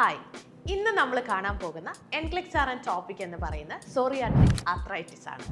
Hi, ഇന്ന് നമ്മൾ കാണാൻ പോകുന്ന എൻക്ലെക്സ് ടോപ്പിക് എന്ന് പറയുന്ന സോറിയാട്രിക് ആർത്രൈറ്റിസ് ആണ്.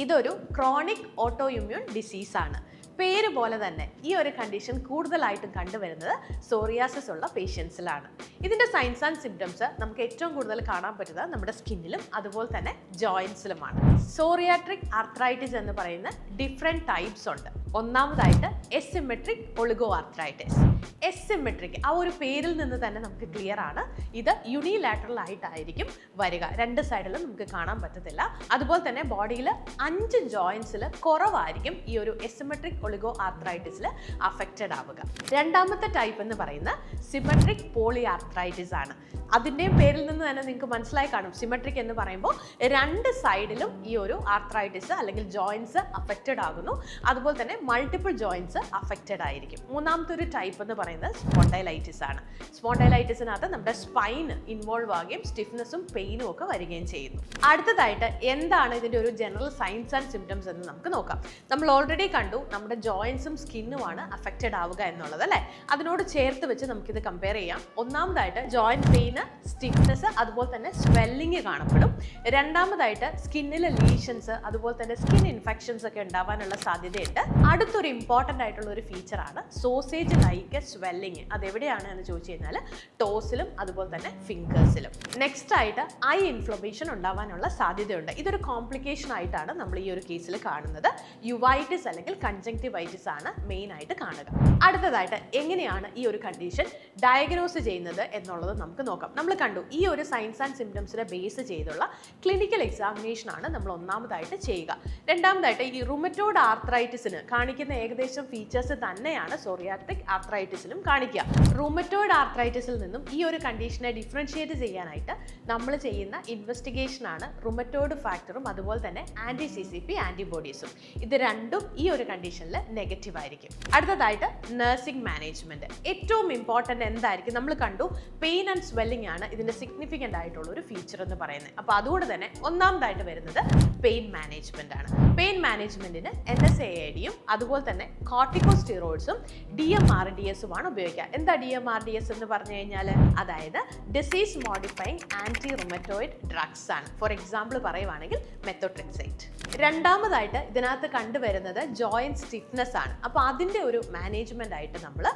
ഇതൊരു ക്രോണിക് ഓട്ടോ ഇമ്മ്യൂൺ ഡിസീസ് ആണ്. പേര് പോലെ തന്നെ ഈ ഒരു കണ്ടീഷൻ കൂടുതലായിട്ടും കണ്ടുവരുന്നത് സോറിയാസിസ് ഉള്ള പേഷ്യൻസിലാണ്. ഇതിൻ്റെ സൈൻസ് ആൻഡ് സിംറ്റംസ് നമുക്ക് ഏറ്റവും കൂടുതൽ കാണാൻ പറ്റുന്നത് നമ്മുടെ സ്കിന്നിലും അതുപോലെ തന്നെ ജോയിൻസിലുമാണ്. സോറിയാട്രിക് ആർത്രൈറ്റിസ് എന്ന് പറയുന്ന ഡിഫറെൻറ്റ് ടൈപ്സ് ഉണ്ട്. ഒന്നാമതായിട്ട് എസിമെട്രിക് ഒളിഗോ ആർത്രൈറ്റിസ്. എസിമെട്രിക് ആ ഒരു പേരിൽ നിന്ന് തന്നെ നമുക്ക് ക്ലിയർ ആണ്, ഇത് യൂണിലാറ്ററൽ ആയിട്ടായിരിക്കും വരിക. രണ്ട് സൈഡിലും നമുക്ക് കാണാൻ പറ്റത്തില്ല. അതുപോലെ തന്നെ ബോഡിയിൽ 5 ജോയിൻസിൽ കുറവായിരിക്കും ഈ ഒരു എസിമെട്രിക് ഒളിഗോ ആർത്രൈറ്റിസിൽ അഫക്റ്റഡ് ആവുക. രണ്ടാമത്തെ ടൈപ്പ് എന്ന് പറയുന്ന സിമെട്രിക് പോളി ആർത്രൈറ്റിസ് ആണ്. അതിൻ്റെയും പേരിൽ നിന്ന് തന്നെ നിങ്ങൾക്ക് മനസ്സിലായി കാണും. സിമെട്രിക് എന്ന് പറയുമ്പോൾ രണ്ട് സൈഡിലും ഈ ഒരു ആർത്രൈറ്റിസ് അല്ലെങ്കിൽ ജോയിൻസ് അഫക്റ്റഡ് ആകുന്നു. അതുപോലെ തന്നെ മൾട്ടിപ്പിൾ ജോയിൻസ് അഫക്റ്റഡ് ആയിരിക്കും. മൂന്നാമത്തെ ഒരു ടൈപ്പ് എന്ന് പറയുന്നത് സ്പോണ്ടൈലൈറ്റിസ് ആണ്. സ്പോണ്ടൈലൈറ്റിസിനകത്ത് നമ്മുടെ സ്പൈൻ ഇൻവോൾവ് ആകുകയും സ്റ്റിഫ്നെസ്സും പെയിനും ഒക്കെ വരികയും ചെയ്യുന്നു. അടുത്തതായിട്ട് എന്താണ് ഇതിൻ്റെ ഒരു ജനറൽ സൈൻസ് ആൻഡ് സിംറ്റംസ് എന്ന് നമുക്ക് നോക്കാം. നമ്മൾ ഓൾറെഡി കണ്ടു നമ്മുടെ ജോയിൻസും സ്കിന്നുമാണ് അഫക്റ്റഡ് ആവുക എന്നുള്ളത് അല്ലേ. അതിനോട് ചേർത്ത് വെച്ച് നമുക്കിത് കമ്പയർ ചെയ്യാം. ഒന്നാമതായിട്ട് ജോയിൻറ്റ് പെയിൻ, സ്റ്റിഫ്നെസ്, അതുപോലെ തന്നെ സ്വെല്ലിങ് കാണപ്പെടും. രണ്ടാമതായിട്ട് സ്കിന്നിലെ ലീഷൻസ്, അതുപോലെ തന്നെ സ്കിൻ ഇൻഫെക്ഷൻസ് ഒക്കെ ഉണ്ടാവാനുള്ള സാധ്യതയുണ്ട്. അടുത്തൊരു ഇമ്പോർട്ടൻ്റ് ആയിട്ടുള്ള ഒരു ഫീച്ചറാണ് സോസേജ് ലൈക്ക് സ്വെല്ലിങ്. അതെവിടെയാണ് എന്ന് ചോദിച്ചു കഴിഞ്ഞാൽ ടോസിലും അതുപോലെ തന്നെ ഫിംഗേഴ്സിലും. നെക്സ്റ്റ് ആയിട്ട് ഐ ഇൻഫ്ലമേഷൻ ഉണ്ടാവാനുള്ള സാധ്യതയുണ്ട്. ഇതൊരു കോംപ്ലിക്കേഷൻ ആയിട്ടാണ് നമ്മൾ ഈ ഒരു കേസിൽ കാണുന്നത്. യുവൈറ്റിസ് അല്ലെങ്കിൽ കൺജങ്ക്റ്റിവൈറ്റിസ് ആണ് മെയിൻ ആയിട്ട് കാണുക. അടുത്തതായിട്ട് എങ്ങനെയാണ് ഈ ഒരു കണ്ടീഷൻ ഡയഗ്നോസ് ചെയ്യുന്നത് എന്നുള്ളത് നമുക്ക് നോക്കാം. നമ്മൾ കണ്ടു ഈ ഒരു സൈൻസ് ആൻഡ് സിംറ്റംസിനെ ബേസ് ചെയ്തുള്ള ക്ലിനിക്കൽ എക്സാമിനേഷൻ ആണ് നമ്മൾ ഒന്നാമതായിട്ട് ചെയ്യുക. രണ്ടാമതായിട്ട് ഈ റുമറ്റോയ്ഡ് ആർത്രൈറ്റിസിന് കാണിക്കുന്ന ഏകദേശം ഫീച്ചേഴ്സ് തന്നെയാണ് സോറിയാട്രിക് ആർത്രൈറ്റിസിലും കാണിക്കുക. റുമറ്റോയ്ഡ് ആർത്രൈറ്റിസിൽ നിന്നും ഈ ഒരു കണ്ടീഷനെ ഡിഫറൻഷിയേറ്റ് ചെയ്യാനായിട്ട് നമ്മൾ ചെയ്യുന്ന ഇൻവെസ്റ്റിഗേഷൻ ആണ് റുമറ്റോയ്ഡ് ഫാക്ടറും അതുപോലെ തന്നെ ആൻറ്റി CCP ആൻറ്റിബോഡീസും. ഇത് രണ്ടും ഈ ഒരു കണ്ടീഷനിൽ നെഗറ്റീവ് ആയിരിക്കും. അടുത്തതായിട്ട് നഴ്സിംഗ് മാനേജ്മെന്റ്. ഏറ്റവും ഇമ്പോർട്ടൻ്റ് എന്തായിരിക്കും? നമ്മൾ കണ്ടു പെയിൻ ആൻഡ് സ്വെല്ലിംഗ് ആണ് ഇതിന്റെ സിഗ്നിഫിക്കൻ്റ് ആയിട്ടുള്ള ഒരു ഫീച്ചർ എന്ന് പറയുന്നത്. അപ്പോൾ അതുകൊണ്ട് തന്നെ ഒന്നാമതായിട്ട് വരുന്നത് പെയിൻ മാനേജ്മെന്റ് ആണ്. പെയിൻ മാനേജ്മെന്റിന് NSAIDയും അതുപോലെ തന്നെ കോർട്ടിക്കോസ്റ്റീറോയിഡ്സും DMRDS ആണ് ഉപയോഗിക്കുക. എന്താ DMRDS എന്ന് പറഞ്ഞു കഴിഞ്ഞാൽ അതായത് disease modifying anti rheumatoid drugs ആണ്. ഫോർ എക്സാമ്പിൾ പറയുവാണെങ്കിൽ മെത്തോട്രെക്സൈറ്റ്. രണ്ടാമതായിട്ട് ഇതിനകത്ത് കണ്ടുവരുന്നത് ജോയിന്റ് സ്റ്റിഫ്നെസ് ആണ്. അപ്പോൾ അതിൻ്റെ ഒരു മാനേജ്മെന്റ് ആയിട്ട് നമ്മൾ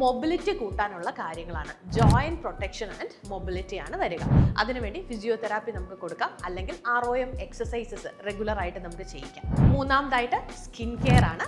മൊബിലിറ്റി കൂട്ടാനുള്ള കാര്യങ്ങളാണ്. ജോയിന്റ് പ്രൊട്ടക്ഷൻ ആൻഡ് മൊബിലിറ്റി ആണ് വരിക. അതിനുവേണ്ടി ഫിസിയോതെറാപ്പി നമുക്ക് കൊടുക്കാം, അല്ലെങ്കിൽ ROM എക്സസൈസസ് റെഗുലർ ആയിട്ട് നമുക്ക് ചെയ്യിക്കാം. മൂന്നാമതായിട്ട് സ്കിൻ കെയർ ആണ്.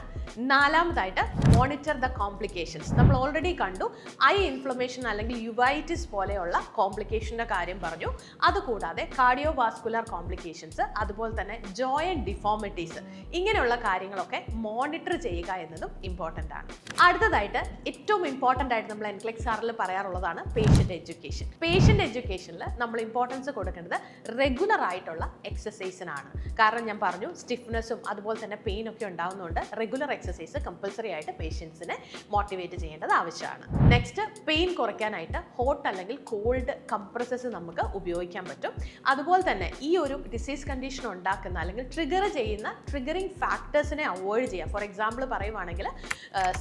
നാലാമതായിട്ട് മോണിറ്റർ ദ കോംപ്ലിക്കേഷൻസ്. നമ്മൾ ഓൾറെഡി കണ്ടു ഐ ഇൻഫ്ലമേഷൻ അല്ലെങ്കിൽ യുവൈറ്റിസ് പോലെയുള്ള കോംപ്ലിക്കേഷൻ്റെ കാര്യം പറഞ്ഞു. അതുകൂടാതെ കാർഡിയോവാസ്കുലർ കോംപ്ലിക്കേഷൻസ്, അതുപോലെ തന്നെ ജോയിന്റ് ഡിഫോമിറ്റീസ്, ഇങ്ങനെയുള്ള കാര്യങ്ങളൊക്കെ മോണിറ്റർ ചെയ്യുക എന്നതും ഇമ്പോർട്ടൻ്റ് ആണ്. അടുത്തതായിട്ട് ഏറ്റവും ഇമ്പോർട്ടൻ്റ് ആയിട്ട് നമ്മൾ എൻക്ലെക്സ് ആറിൽ പറയാറുള്ളതാണ് പേഷ്യൻ്റ് എഡ്യൂക്കേഷൻ. പേഷ്യൻ്റ് എഡ്യൂക്കേഷനിൽ നമ്മൾ ഇമ്പോർട്ടൻസ് കൊടുക്കേണ്ടത് റെഗുലർ ആയിട്ടുള്ള എക്സസൈസിനാണ്. കാരണം ഞാൻ പറഞ്ഞു സ്റ്റിഫ്നെസ്സും അതുപോലെ തന്നെ പെയിൻ ഒക്കെ ഉണ്ടാകുന്നതുകൊണ്ട് റെഗുലർ എക്സസൈസ് കമ്പൽസറി ആയിട്ട് പേഷ്യൻസിനെ മോട്ടിവേറ്റ് ചെയ്യേണ്ടത് ആവശ്യമാണ്. നെക്സ്റ്റ്, പെയിൻ കുറയ്ക്കാനായിട്ട് ഹോട്ട് അല്ലെങ്കിൽ കോൾഡ് കംപ്രസസ് നമുക്ക് ഉപയോഗിക്കാൻ പറ്റും. അതുപോലെ തന്നെ ഈ ഒരു ഡിസീസ് കണ്ടീഷൻ ഉണ്ടാക്കുന്ന അല്ലെങ്കിൽ ട്രിഗർ ചെയ്യുന്ന ട്രിഗറിങ് ഫാക്ടേഴ്സിനെ അവോയ്ഡ് ചെയ്യുക. ഫോർ എക്സാമ്പിൾ പറയുവാണെങ്കിൽ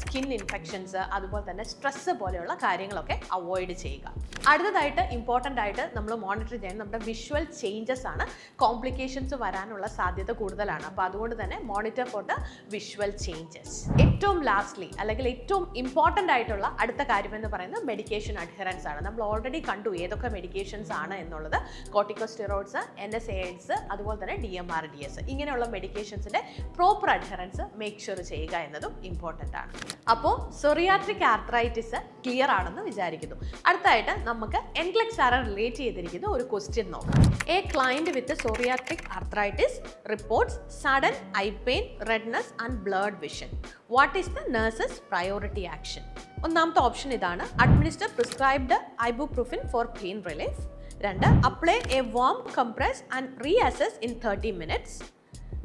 സ്കിൻ ഇൻഫെക്ഷൻസ്, അതുപോലെ തന്നെ സ്ട്രെസ് പോലെയുള്ള കാര്യങ്ങളൊക്കെ അവോയ്ഡ് ചെയ്യുക. അടുത്തതായിട്ട് ഇമ്പോർട്ടൻ്റ് ആയിട്ട് നമ്മൾ മോണിറ്റർ ചെയ്യുന്നത് നമ്മുടെ വിഷ്വൽ ചേഞ്ചസ് ആണ്. കോംപ്ലിക്കേഷൻസ് വരാനുള്ള സാധ്യത കൂടുതലാണ്. അപ്പോൾ അതുകൊണ്ട് തന്നെ monitor for the visual changes. ഏറ്റവും ലാസ്റ്റ്ലി അല്ലെങ്കിൽ ഏറ്റവും ഇമ്പോർട്ടൻ്റ് ആയിട്ടുള്ള അടുത്ത കാര്യം എന്ന് പറയുന്നത് മെഡിക്കേഷൻ അഡ്ഹറൻസ് ആണ്. നമ്മൾ ഓൾറെഡി കണ്ടു ഏതൊക്കെ മെഡിക്കേഷൻസ് ആണ് എന്നുള്ളത്. കോർട്ടിക്കോസ്റ്റെറോയിഡ്സ്, NSAIDs, അതുപോലെ തന്നെ DMRDS, ഇങ്ങനെയുള്ള മെഡിക്കേഷൻസിൻ്റെ പ്രോപ്പർ അഡ്ഹറൻസ് മേക്ക് ഷുവർ ചെയ്യുക എന്നതും ഇമ്പോർട്ടൻ്റ് ആണ്. അപ്പോൾ സോറിയാട്രിക് ആർത്രൈറ്റിസ് ക്ലിയർ ആണെന്ന് വിചാരിക്കുന്നു. അടുത്തായിട്ട് നമുക്ക് എൻക്ലെക്സ് റിലേറ്റ് ചെയ്തിരിക്കുന്ന ഒരു ക്വസ്റ്റ്യൻ നോക്കാം. A client with psoriatic arthritis reports sudden eye pain, redness and blurred vision. What is the nurse's priority action? ഒന്നാമത്തെ ഓപ്ഷൻ ഇതാണ്, administer prescribed ibuprofen for pain relief. 2, apply a warm compress and reassess in 30 minutes.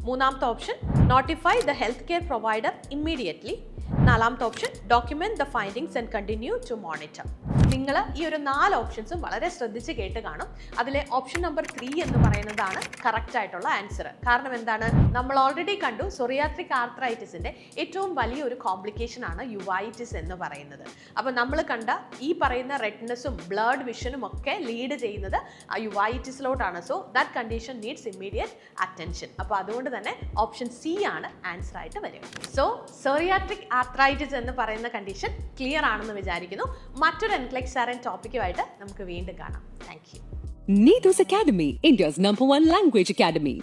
മൂന്നാമത്തെ option, notify the health care provider immediately. നാലാമത്തെ option, document the findings and continue to monitor. നിങ്ങൾ ഈ ഒരു 4 ഓപ്ഷൻസും വളരെ ശ്രദ്ധിച്ച് കേട്ട് കാണും. അതിലെ ഓപ്ഷൻ നമ്പർ 3 എന്ന് പറയുന്നതാണ് കറക്റ്റ് ആയിട്ടുള്ള ആൻസർ. കാരണം എന്താണ്, നമ്മൾ ഓൾറെഡി കണ്ടു സോറിയാട്രിക് ആർത്രൈറ്റിസിന്റെ ഏറ്റവും വലിയൊരു കോംപ്ലിക്കേഷൻ ആണ് യുവൈറ്റിസ് എന്ന് പറയുന്നത്. അപ്പോൾ നമ്മൾ കണ്ട ഈ പറയുന്ന റെഡ്നെസ്സും ബ്ലഡ് വിഷനും ഒക്കെ ലീഡ് ചെയ്യുന്നത് ആ യുവൈറ്റിസിലോട്ടാണ്. So that condition needs immediate attention. അപ്പോൾ അതുകൊണ്ട് തന്നെ ഓപ്ഷൻ സി ആണ് ആൻസർ ആയിട്ട് വരിക. സോ സോറിയാട്രിക് ആർത്രൈറ്റിസ് എന്ന് പറയുന്ന കണ്ടീഷൻ ക്ലിയർ ആണെന്ന് വിചാരിക്കുന്നു. മറ്റൊരു NCLEX RN ടോപ്പിക്കുമായിട്ട് നമുക്ക് വീണ്ടും കാണാം. Thank you. Needus Academy, India's #1 language academy.